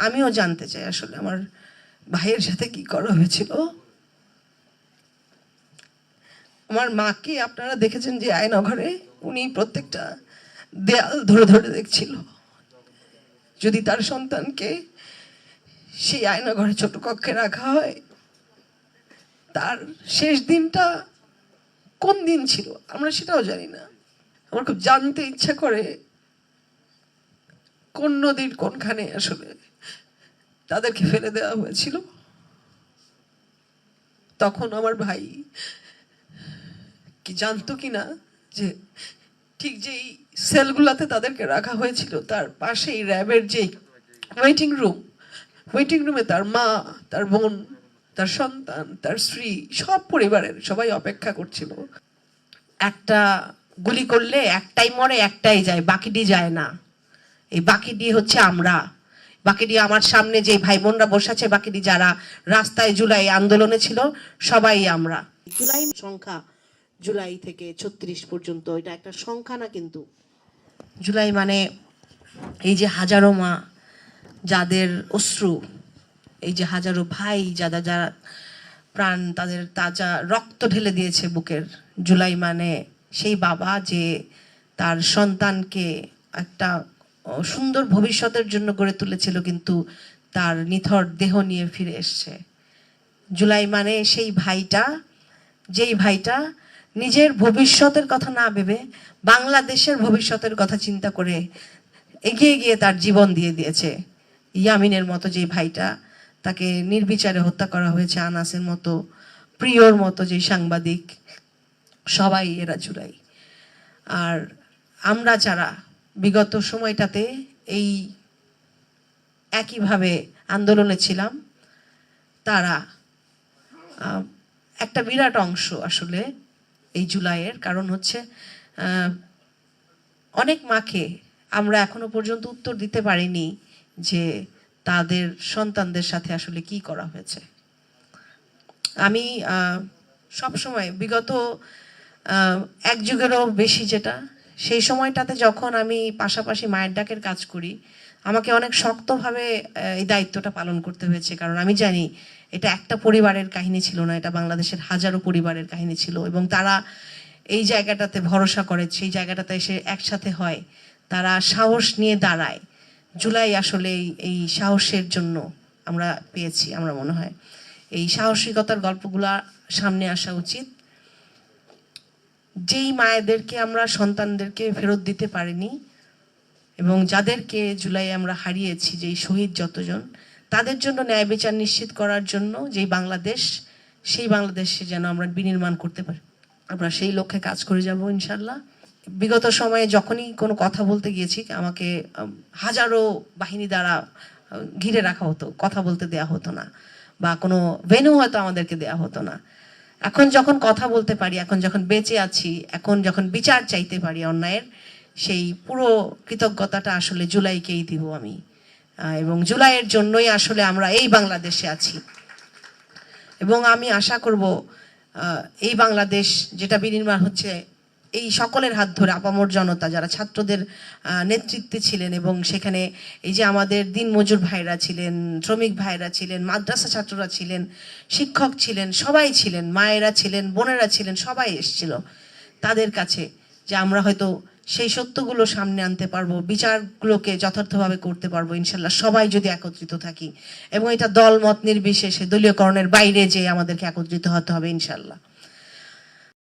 আমিও জানতে চাই আসলে আমার ভাইয়ের সাথে কি করা হয়েছিল। আমার মাকে আপনারা দেখেছেন যে আয়নাঘরে উনি প্রত্যেকটা দেয়াল ধরে ধরে দেখছিল, যদি তার সন্তানকে সেই আয়নাঘরে ছোট কক্ষে রাখা হয়, তার শেষ দিনটা কোন দিন ছিল আমরা সেটাও জানি না। আমার খুব জানতে ইচ্ছা করে কোন নদীর কোনখানে আসলে তাদেরকে ফেলে দেওয়া হয়েছিল। তখন আমার ভাই কি জানতো কিনা যে ঠিক যেই সেলগুলাতে তাদেরকে রাখা হয়েছিল তার পাশেই র্যাবের যে ওয়েটিং রুমে তার মা, তার বোন, তার সন্তান, তার স্ত্রী, সব পরিবারের সবাই অপেক্ষা করছিল। একটা গুলি করলে একটাই মরে, একটাই যায়, বাকিটি যায় না। এই বাকিটি হচ্ছে আমরা, বাকিটি আমার সামনে যে ভাই বোনরা বসে আছে, বাকিটি যারা রাস্তায় জুলাই আন্দোলনে ছিল, সবাই আমরা। জুলাই সংখ্যা জুলাই থেকে 36 পর্যন্ত, এটা একটা সংখ্যা না, কিন্তু জুলাই মানে এই যে হাজারো মা যাদের অশ্রু, এই যে হাজারো ভাই যারা প্রাণ তাদের তাজা রক্ত ঢেলে দিয়েছে বুকের। জুলাই মানে সেই বাবা যে তার সন্তানকে একটা সুন্দর ভবিষ্যতের জন্য গড়ে তুলেছিল, কিন্তু তার নিথর দেহ নিয়ে ফিরে এসছে। জুলাই মানে সেই ভাইটা, যেই ভাইটা নিজের ভবিষ্যতের কথা না ভেবে বাংলাদেশের ভবিষ্যতের কথা চিন্তা করে এগিয়ে গিয়ে তার জীবন দিয়ে দিয়েছে। ইয়ামিনের মতো যে ভাইটা, তাকে নির্বিচারে হত্যা করা হয়েছে, আনাসের মতো, প্রিয়র মতো যে সাংবাদিক, সবাই এরা জুলাই। আর আমরা যারা বিগত সময়টাতে এই একইভাবে আন্দোলনে ছিলাম, তারা একটা বিরাট অংশ আসলে এই জুলাইয়ের। কারণ হচ্ছে অনেক মাকে আমরা এখনো পর্যন্ত উত্তর দিতে পারিনি যে তাদের সন্তানদের সাথে আসলে কি করা হয়েছে। আমি সব সময় বিগত এক যুগেরও বেশি যেটা, সেই সময়টাতে যখন আমি পাশাপাশি মায়ের ডাকের কাজ করি, আমাকে অনেক শক্তভাবে এই দায়িত্বটা পালন করতে হয়েছে। কারণ আমি জানি এটা একটা পরিবারের কাহিনী ছিল না, এটা বাংলাদেশের হাজারো পরিবারের কাহিনী ছিল। এবং তারা এই জায়গাটাতে ভরসা করে, সেই জায়গাটাতে এসে একসাথে হয়, তারা সাহস নিয়ে দাঁড়ায়। জুলাই আসলে এই সাহসের জন্য আমরা পেয়েছি। আমরা মনে হয় এই সাহসিকতার গল্পগুলা সামনে আসা উচিত। যেই মায়েদেরকে আমরা সন্তানদেরকে ফেরত দিতে পারিনি এবং যাদেরকে জুলাই আমরা হারিয়েছি, যেই শহীদ যতজন, তাদের জন্য ন্যায় বিচার নিশ্চিত করার জন্য যেই বাংলাদেশ, সেই বাংলাদেশে যেন আমরা বিনির্মাণ করতে পারি, আমরা সেই লক্ষ্যে কাজ করে যাব ইনশাল্লাহ। বিগত সময়ে যখনই কোনো কথা বলতে গিয়েছি, আমাকে হাজারো বাহিনী দ্বারা ঘিরে রাখা হতো, কথা বলতে দেয়া হতো না, বা কোনো ভেন্যু হয়তো আমাদেরকে দেয়া হতো না। এখন যখন কথা বলতে পারি, এখন যখন বেঁচে আছি, এখন যখন বিচার চাইতে পারি অন্যায়ের, সেই পুরো কৃতজ্ঞতাটা আসলে জুলাইকেই দিব আমি। এবং জুলাইয়ের জন্যই আসলে আমরা এই বাংলাদেশে আছি। এবং আমি আশা করব এই বাংলাদেশ যেটা বিনির্মাণ হচ্ছে, এই সকলের হাত ধরে, আপামর জনতা যারা ছাত্রদের নেতৃত্বে ছিলেন, এবং সেখানে এই যে আমাদের দিনমজুর ভাইরা ছিলেন, শ্রমিক ভাইরা ছিলেন, মাদ্রাসা ছাত্ররা ছিলেন, শিক্ষক ছিলেন, সবাই ছিলেন, মায়েরা ছিলেন, বোনেরা ছিলেন, সবাই এসেছিল তাদের কাছে, যে আমরা হয়তো সেই সত্যগুলো সামনে আনতে পারবো, বিচারগুলোকে যথার্থভাবে করতে পারবো ইনশাল্লাহ, সবাই যদি একত্রিত থাকি। এবং এটা দল মত নির্বিশেষে, দলীয়করণের বাইরে যে আমাদেরকে একত্রিত হতে হবে ইনশাল্লাহ।